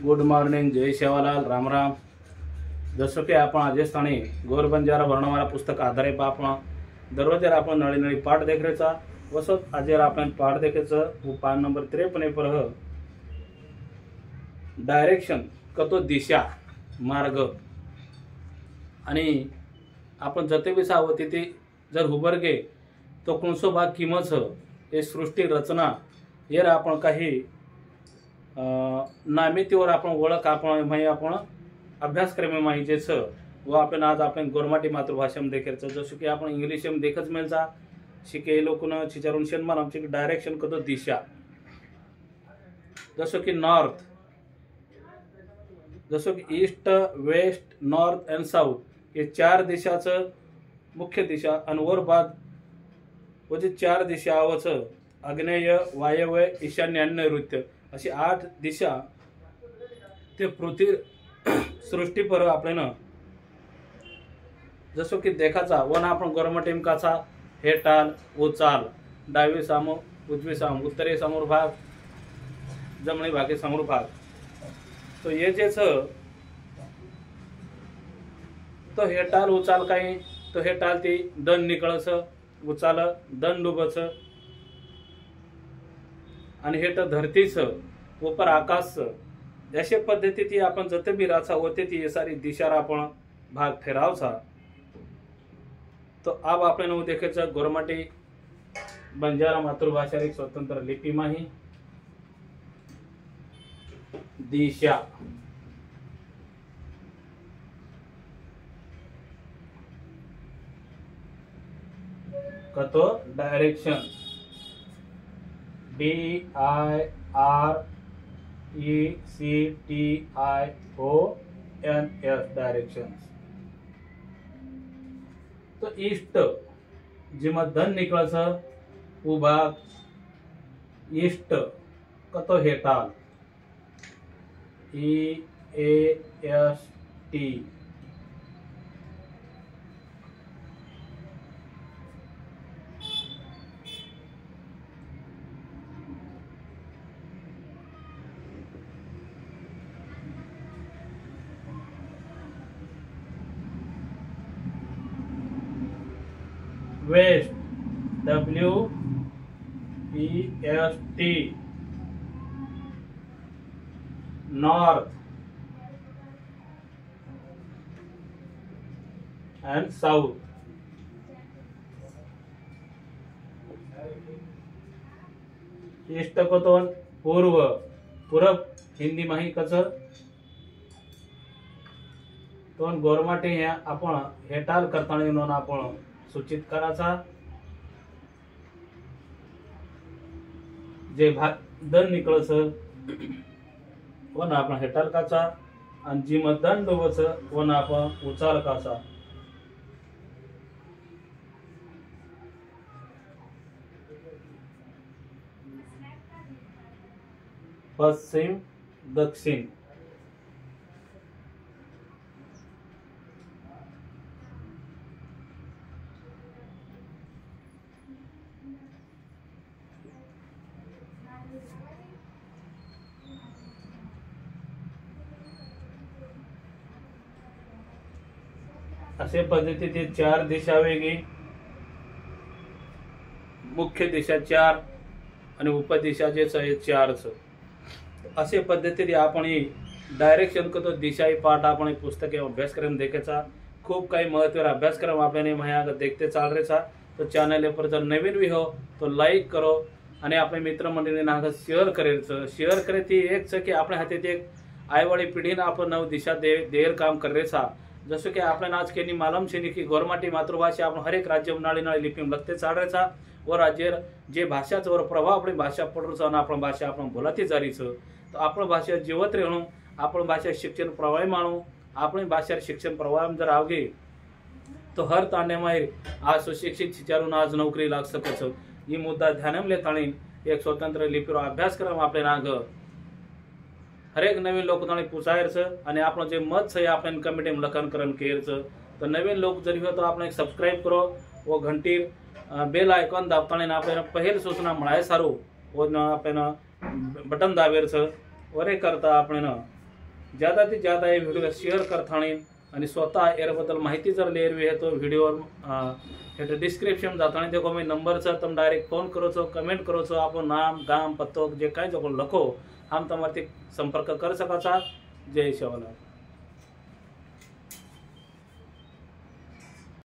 Good morning, जय सेवालाल, राम राम। जसं की आपण आजस्थानी गोर बंजारा वर्णमाला पुस्तक आधारे आपण दररोज आपण नळी नळी पाठ देखरेचा वसत आज आपण पाठ देखेचं वो पाठ नंबर 53 पर डायरेक्शन कतो दिशा मार्ग आणि आपण जते बी सावती ती जर हुबरगे तो कोणसो भाग किमच हे सृष्टी रचना येर आपण काही नामितीवर आपण ओळख आपण माही आपण अभ्यासक्रम माहितीच व आपण आज आपण गोरमाटी मातृभाषेम देखेचं जसं की आपण इंग्लिशम देखच मिळचा शिके लोकन चिचारून शन्मान आमची डायरेक्शन कतो दिशा जसं की नॉर्थ जसं की east west north and south हे चार दिशाचं मुख्य दिशा आणि वर बाद व जे चार दिशा आवच आग्नेय वायव्य ईशान्य आणि नैऋत्य अशी 8 दिशा ते पृथ्वी सृष्टी पर आपल्यानं जसं की देखाचा वन आपण गव्हर्नमेंट टीमकाचा हे टाल उचाल डावी सामोर उजवी सामोर उत्तरे समोर भाग जमणी भागे समोर भाग तो ये जेच तो हे टाल उचाल काही तो हे टाल ती दन निकळस उचाल दन डुबच आणि हे तर धरतीच ऊपर आकाश अशा पद्धती ती आपण जते बी राचा होते ती ये सारी दिशा आपण भाग ठेरावचा तो अब आपल्याला देखेचं गोरमाटी बंजारा मातृभाषा एक स्वतंत्र लिपी माही दिशा कतो डायरेक्शन DIRECTIONS डायरेक्शंस तो ईस्ट जिमा धन निकळच उभा ईस्ट कतो हेटाल EAST west WEST north and south east को तो पूर्व पूरब हिंदी माही कच तो गोरमाटी हे आपण हेटाल करताना म्हणून आपण सूचित कराचा जे भाग दन निकळच वन आपण हेटाल काचा आणि जी मतदान डोबच वन आपण उचाल काचा पश्चिम दक्षिण असे पद्धतीचे चार दिशा वेगळी मुख्य दिशा चार आणि उपदिशा जे चारच असे पद्धतीने आपण ही डायरेक्शन कतो दिशा ही पाठ आपण पुस्तके अभ्यासक्रम देखेचा खूप काही महत्त्वाचा अभ्यासक्रम आपल्याने माया देखते चाल रेचा तो चॅनल पर जर नवीन भी हो तो लाईक करो आणि आपल्या मित्रमंडळींना शेअर करायचं शेअर करे ती एक की आपल्या हातात एक आईवाळी पिढीनं आपण नव दिशा देर काम करायचा जसं की आपण आज केनी मालूम छे की गोरमाटी मातृभाषा आपण हर एक राज्य नाळी नाळी लिपी लगते चाडायचा व राज्य जे भाषाच वर प्रभाव आपली भाषा पडूचा आणि आपण भाषा आपण बोलाती जारीच तो आपण भाषा जीवत राहणू आपण भाषा शिक्षण प्रवाह मानू आपण भाषा शिक्षण प्रवाह जर आवगे तो हर तांडे माहीर आज सुशिक्षित विचारून आज नोकरी लाग सकच ही मुद्दा ध्यानम लेताणी एक स्वतंत्र लिपीवर अभ्यासक्रम आपले नाग हर एक नवीन लोक ताणी पुसायचं आणि आपण जे मत आहे आपण कमिटी लखनकरण केरचं तर नवीन लोक जरी हो तो आपण सबस्क्राइब करो व घंटी बेल आयकॉन दाबताना आपल्याला पहिली सूचना मिळाय सारू व आपण बटन दाबेरचं वरे करता आपण ज़्यादा थी ज़्यादा ये वीडियो शेयर करथाणी आणि स्वतः याबद्दल माहिती जर लेरवी है तो वीडियो हेठे डिस्क्रिप्शन जातानी देखो मैं नंबर छ तुम डायरेक्ट फोन करो छो, कमेंट करो छो, आपो नाम गाम पत्तो जे कांई जो लखो हम तमारे संपर्क कर सका छा। जय शिवलाल।